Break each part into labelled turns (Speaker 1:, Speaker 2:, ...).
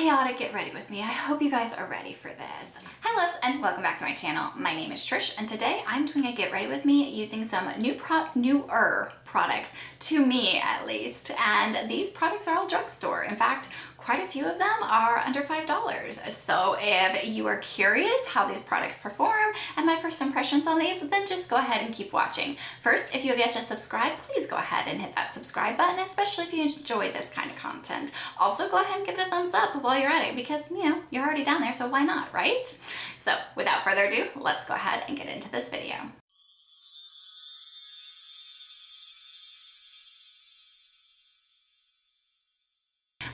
Speaker 1: chaotic get ready with me. I hope you guys are ready for this. Hi loves and welcome back to my channel. My name is Trish and today I'm doing a get ready with me using some newer products, to me at least, and these products are all drugstore. In fact, quite a few of them are under $5. So if you are curious how these products perform and my first impressions on these, then just go ahead and keep watching. First, if you have yet to subscribe, please go ahead and hit that subscribe button, especially if you enjoy this kind of content. Also, go ahead and give it a thumbs up while you're at it because, you know, you're already down there, so why not, right? So without further ado, let's go ahead and get into this video.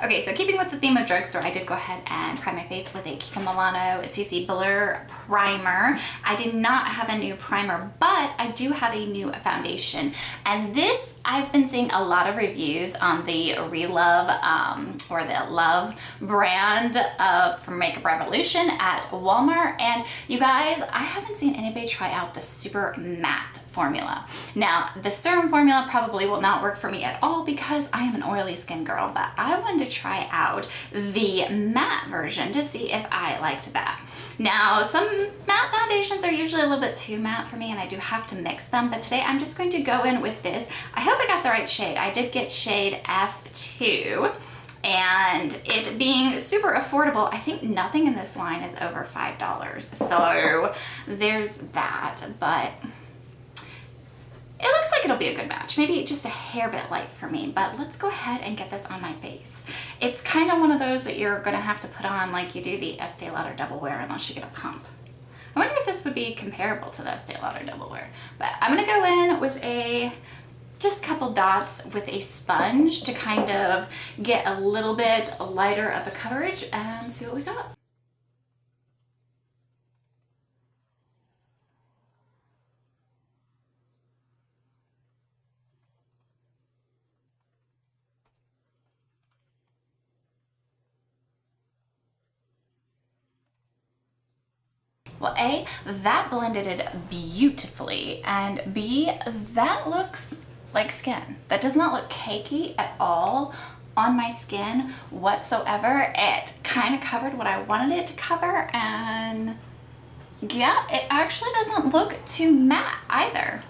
Speaker 1: Okay, so keeping with the theme of drugstore, I did go ahead and prime my face with a Kiko Milano CC Blur Primer. I did not have a new primer, but I do have a new foundation. And this, I've been seeing a lot of reviews on the Relove or the Love brand from Makeup Revolution at Walmart. And you guys, I haven't seen anybody try out the super matte formula. Now, the serum formula probably will not work for me at all because I am an oily skin girl, but I wanted to try out the matte version to see if I liked that. Now, some matte foundations are usually a little bit too matte for me and I do have to mix them, but today I'm just going to go in with this. I hope I got the right shade. I did get shade F2. And it being super affordable, I think nothing in this line is over $5. So there's that, but it looks like it'll be a good match. Maybe just a hair bit light for me, but let's go ahead and get this on my face. It's kind of one of those that you're gonna have to put on like you do the Estee Lauder Double Wear unless you get a pump. I wonder if this would be comparable to the Estee Lauder Double Wear. But I'm gonna go in with just a couple dots with a sponge to kind of get a little bit lighter of the coverage and see what we got. Well, A, that blended it beautifully, and B, that looks like skin. That does not look cakey at all on my skin whatsoever. It kind of covered what I wanted it to cover, and yeah, it actually doesn't look too matte either.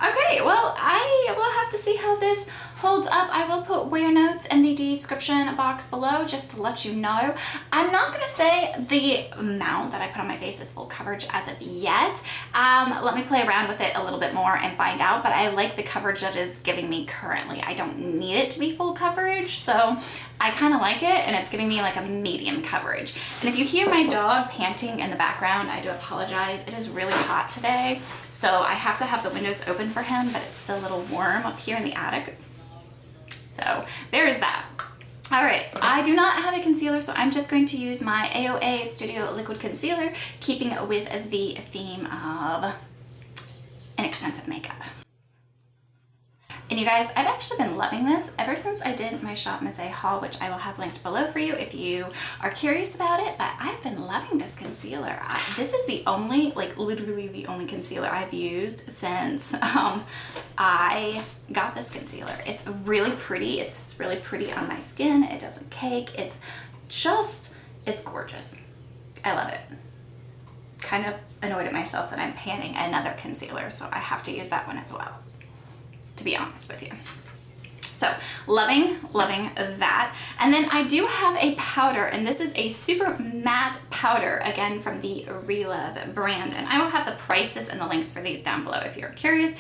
Speaker 1: Okay, well, I will have to see how this holds up. I will put wear notes in the description box below just to let you know. I'm not gonna say the amount that I put on my face is full coverage as of yet. Let me play around with it a little bit more and find out, but I like the coverage that it's giving me currently. I don't need it to be full coverage, so I kind of like it, and it's giving me like a medium coverage. And if you hear my dog panting in the background, I do apologize. It is really hot today, so I have to have the windows open for him, but it's still a little warm up here in the attic. So there is that. All right, I do not have a concealer, so I'm just going to use my AOA Studio Liquid Concealer, keeping with the theme of inexpensive makeup. And you guys, I've actually been loving this ever since I did my Shop Miss A haul, which I will have linked below for you if you are curious about it, but I've been loving this concealer. This is the only, like literally the only concealer I've used since I got this concealer. It's really pretty. It's really pretty on my skin. It doesn't cake. It's gorgeous. I love it. Kind of annoyed at myself that I'm panning another concealer, so I have to use that one as well, to be honest with you. So loving that. And then I do have a powder, and this is a super matte powder, again from the Relove brand, and I will have the prices and the links for these down below if you're curious.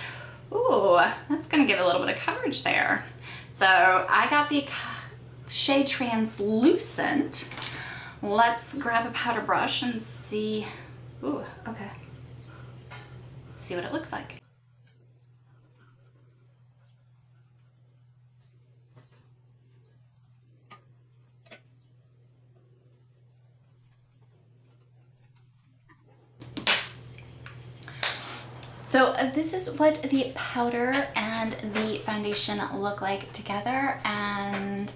Speaker 1: Ooh, that's gonna give a little bit of coverage there. So I got the shade Translucent. Let's grab a powder brush and see. Ooh, okay. See what it looks like. So this is what the powder and the foundation look like together, and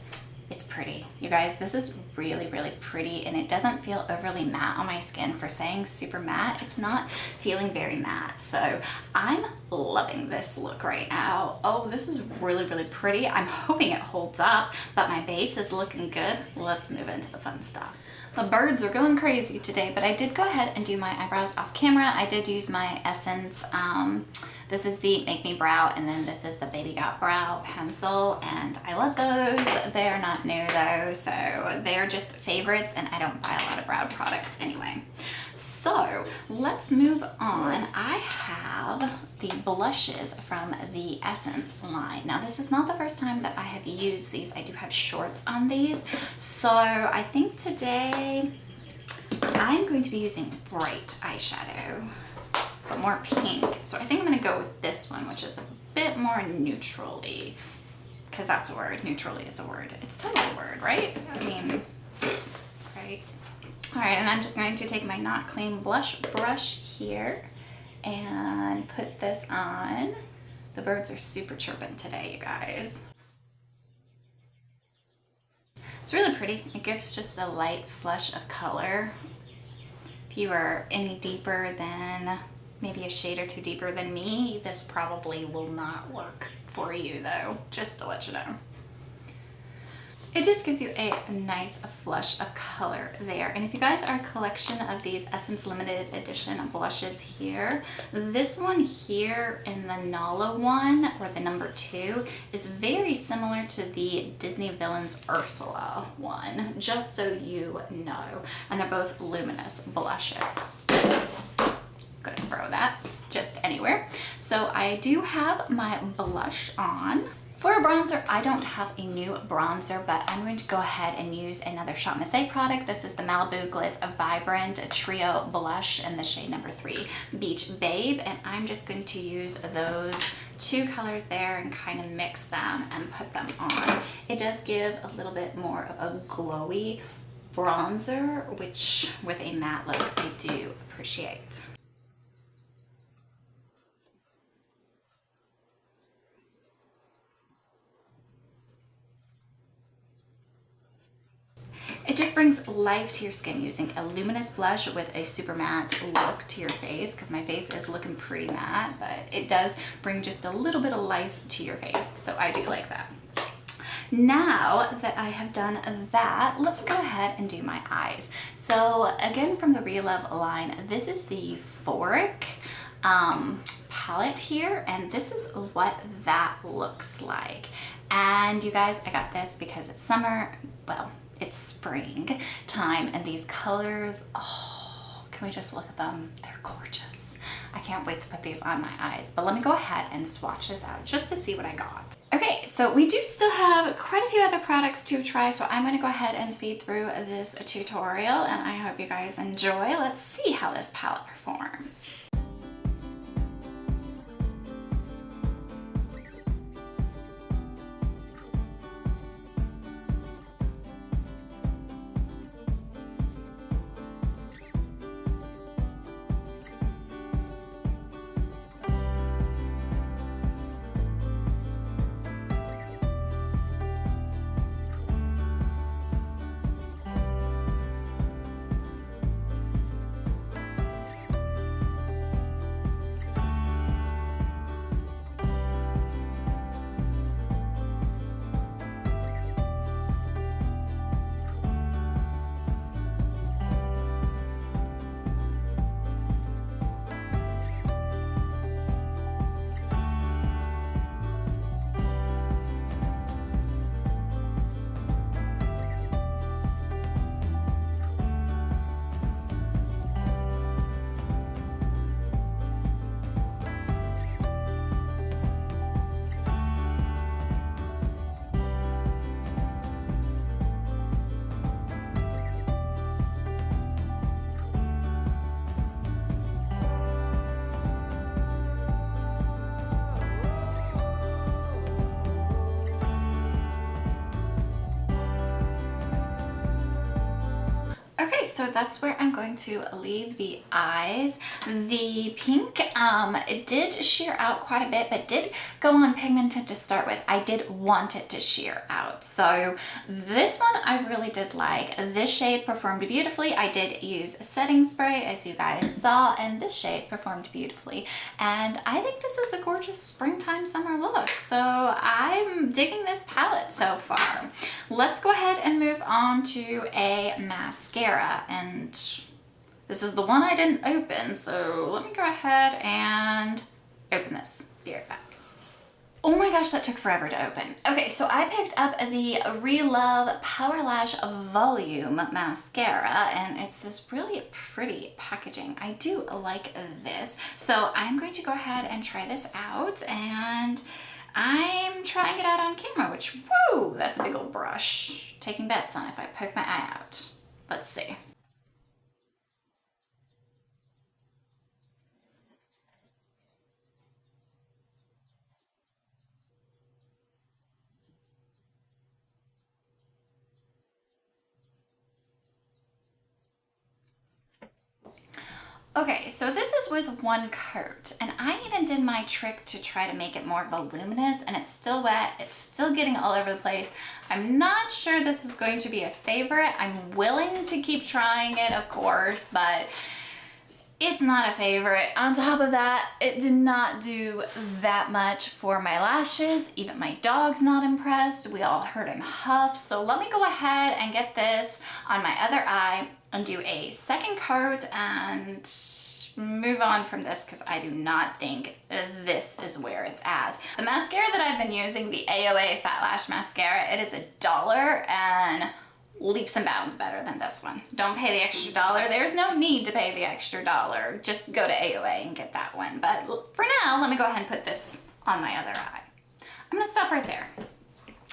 Speaker 1: it's pretty. You guys, this is really, really pretty, and it doesn't feel overly matte on my skin. For saying super matte, it's not feeling very matte. So I'm loving this look right now. Oh, this is really, really pretty. I'm hoping it holds up, but my base is looking good. Let's move into the fun stuff. The birds are going crazy today, but I did go ahead and do my eyebrows off camera. I did use my Essence, this is the Make Me Brow, and then this is the Baby Got Brow pencil, and I love those. They are not new though, so they're just favorites, and I don't buy a lot of brow products anyway. So let's move on. I have the blushes from the Essence line. Now this is not the first time that I have used these. I do have shorts on these. So I think today I'm going to be using bright eyeshadow, but more pink. So I think I'm gonna go with this one, which is a bit more neutrally, because that's a word. Neutrally is a word. It's totally a word, right? I mean, right? All right, and I'm just going to take my Not Clean blush brush here and put this on. The birds are super chirping today, you guys. It's really pretty. It gives just a light flush of color. If you are any deeper than, maybe a shade or two deeper than me, this probably will not work for you though, just to let you know. It just gives you a nice flush of color there. And if you guys are a collection of these Essence limited edition blushes here, this one here in the Nala one, or the number 2, is very similar to the Disney Villains Ursula one, just so you know. And they're both luminous blushes. Gonna throw that just anywhere. So I do have my blush on. For a bronzer, I don't have a new bronzer, but I'm going to go ahead and use another Shop Miss A product. This is the Malibu Glitz Vibrant Trio Blush in the shade number 3, Beach Babe. And I'm just going to use those 2 colors there and kind of mix them and put them on. It does give a little bit more of a glowy bronzer, which with a matte look, I do appreciate. It just brings life to your skin using a luminous blush with a super matte look to your face, because my face is looking pretty matte, but it does bring just a little bit of life to your face, so I do like that. Now that I have done that, let's go ahead and do my eyes. So again, from the Relove line, this is the Euphoric palette here, and this is what that looks like. And you guys, I got this because it's summer, well, it's spring time, and these colors, oh, can we just look at them? They're gorgeous. I can't wait to put these on my eyes, but let me go ahead and swatch this out just to see what I got. Okay, so we do still have quite a few other products to try, so I'm going to go ahead and speed through this tutorial, and I hope you guys enjoy. Let's see how this palette performs. so that's where I'm going to leave the eyes. The pink, it did sheer out quite a bit, but did go on pigmented to start with. I did want it to sheer out. So this one I really did like. This shade performed beautifully. I did use a setting spray, as you guys saw, and this shade performed beautifully. And I think this is a gorgeous springtime summer look. So I'm digging this palette so far. Let's go ahead and move on to a mascara, and this is the one I didn't open, so let me go ahead and open this. Be right back. Oh my gosh, that took forever to open. Okay, so I picked up the Relove Power Lash Volume Mascara, and it's this really pretty packaging. I do like this. So I'm going to go ahead and try this out, and I'm trying it out on camera, which, whoa, that's a big old brush. Taking bets on if I poke my eye out. Let's see. Okay, so this is with one coat, and I even did my trick to try to make it more voluminous, and it's still wet, it's still getting all over the place. I'm not sure this is going to be a favorite. I'm willing to keep trying it, of course, but it's not a favorite. On top of that, it did not do that much for my lashes. Even my dog's not impressed. We all heard him huff. So let me go ahead and get this on my other eye and do a second coat and move on from this, because I do not think this is where it's at. The mascara that I've been using, the AOA Fat Lash Mascara, it is $1 and leaps and bounds better than this one. Don't pay the extra $1. There's no need to pay the extra $1. Just go to AOA and get that one. But for now, let me go ahead and put this on my other eye. I'm gonna stop right there.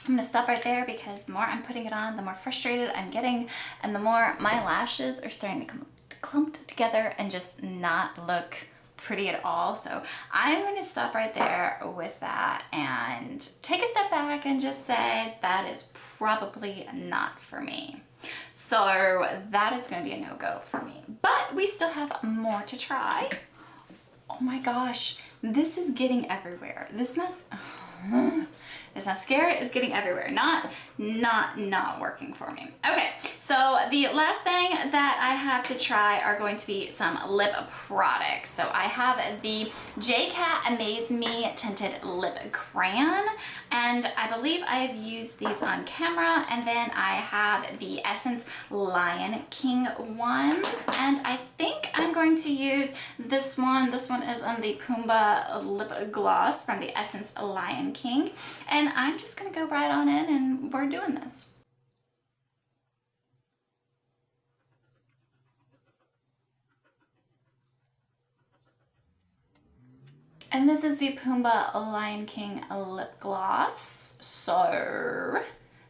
Speaker 1: I'm gonna stop right there because the more I'm putting it on, the more frustrated I'm getting, and the more my lashes are starting to come clumped together and just not look pretty at all. So I'm going to stop right there with that and take a step back and just say that is probably not for me. So that is going to be a no-go for me. But we still have more to try. Oh my gosh, this is getting everywhere. This mascara is getting everywhere. Not working for me. Okay, so the last thing that I have to try are going to be some lip products. So I have the J.Cat Amaze Me Tinted Lip Crayon, and I believe I've used these on camera, and then I have the Essence Lion King ones, and I think I'm going to use this one. This one is on the Puma lip gloss from the Essence Lion King, and I'm just gonna go right on in and we're doing this. And this is the Puma Lion King lip gloss. So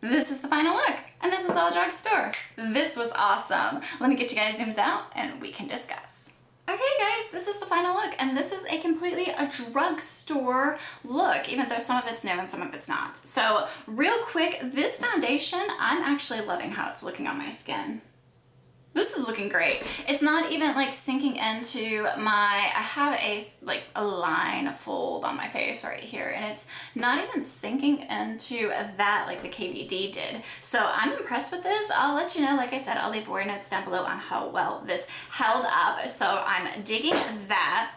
Speaker 1: this is the final look, and this is all drugstore. This was awesome. Let me get you guys zooms out and we can discuss. Okay guys, this is the final look, and this is a completely a drugstore look, even though some of it's new and some of it's not. So real quick, this foundation, I'm actually loving how it's looking on my skin. This is looking great. It's not even like sinking into my, I have a line, a fold on my face right here, and it's not even sinking into that like the KVD did. So I'm impressed with this. I'll let you know, like I said, I'll leave word notes down below on how well this held up. So I'm digging that.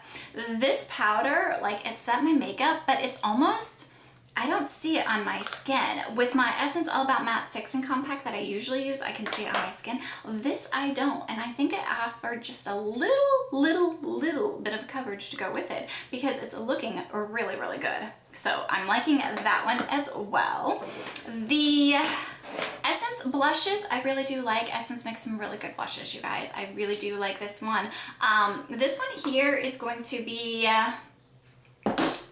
Speaker 1: This powder, like it set my makeup, but it's almost, I don't see it on my skin. With my Essence All About Matte Fixing Compact that I usually use, I can see it on my skin. This I don't, and I think it offered just a little bit of coverage to go with it because it's looking really, really good. So I'm liking that one as well. The Essence blushes, I really do like. Essence makes some really good blushes, you guys. I really do like this one. This one here is going to be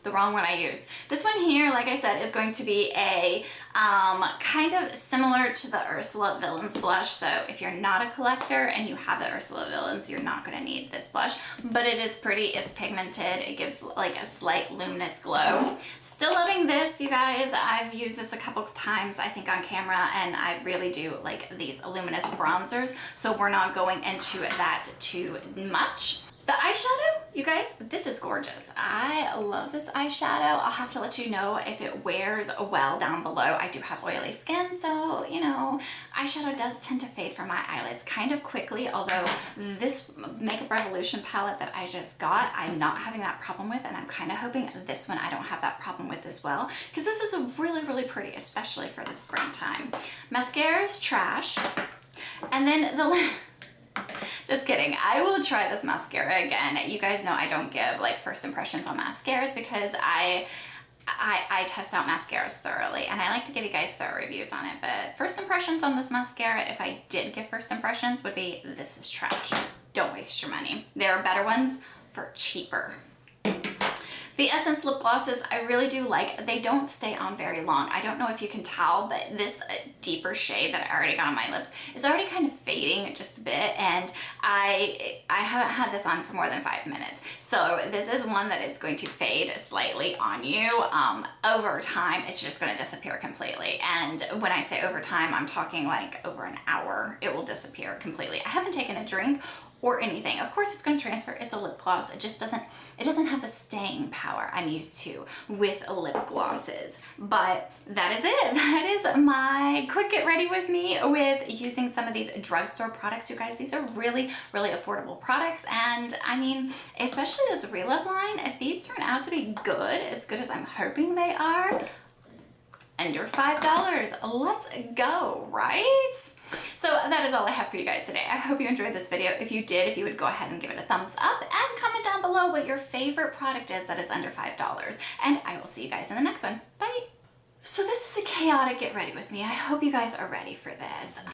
Speaker 1: the wrong one I used. This one here, like I said, is going to be a kind of similar to the Ursula Villains blush. So if you're not a collector and you have the Ursula Villains, you're not going to need this blush, but it is pretty. It's pigmented. It gives like a slight luminous glow. Still loving this, you guys. I've used this a couple of times, I think, on camera, and I really do like these luminous bronzers. So we're not going into that too much. The eyeshadow, you guys, this is gorgeous. I love this eyeshadow. I'll have to let you know if it wears well down below. I do have oily skin, so, you know, eyeshadow does tend to fade from my eyelids kind of quickly, although this Makeup Revolution palette that I just got, I'm not having that problem with, and I'm kind of hoping this one I don't have that problem with as well, because this is really, really pretty, especially for the springtime. Mascara is trash. And then the... Just kidding. I will try this mascara again. You guys know I don't give like first impressions on mascaras because I test out mascaras thoroughly, and I like to give you guys thorough reviews on it. But first impressions on this mascara, if I did give first impressions, would be this is trash. Don't waste your money. There are better ones for cheaper. The Essence lip glosses, I really do like. They don't stay on very long. I don't know if you can tell, but this deeper shade that I already got on my lips is already kind of fading just a bit, and I haven't had this on for more than 5 minutes. So this is one that is going to fade slightly on you. Over time, it's just going to disappear completely. And when I say over time, I'm talking like over an hour. It will disappear completely. I haven't taken a drink or anything. Of course, it's going to transfer. It's a lip gloss. It just doesn't have the staying power I'm used to with lip glosses. But that is it. That is my quick get ready with me with using some of these drugstore products, you guys. These are really, really affordable products. And I mean, especially this Relove line, if these turn out to be good as I'm hoping they are, under $5. Let's go, right? So that is all I have for you guys today. I hope you enjoyed this video. If you did, if you would go ahead and give it a thumbs up and comment down below what your favorite product is that is under $5. And I will see you guys in the next one. Bye. So this is a chaotic get ready with me. I hope you guys are ready for this.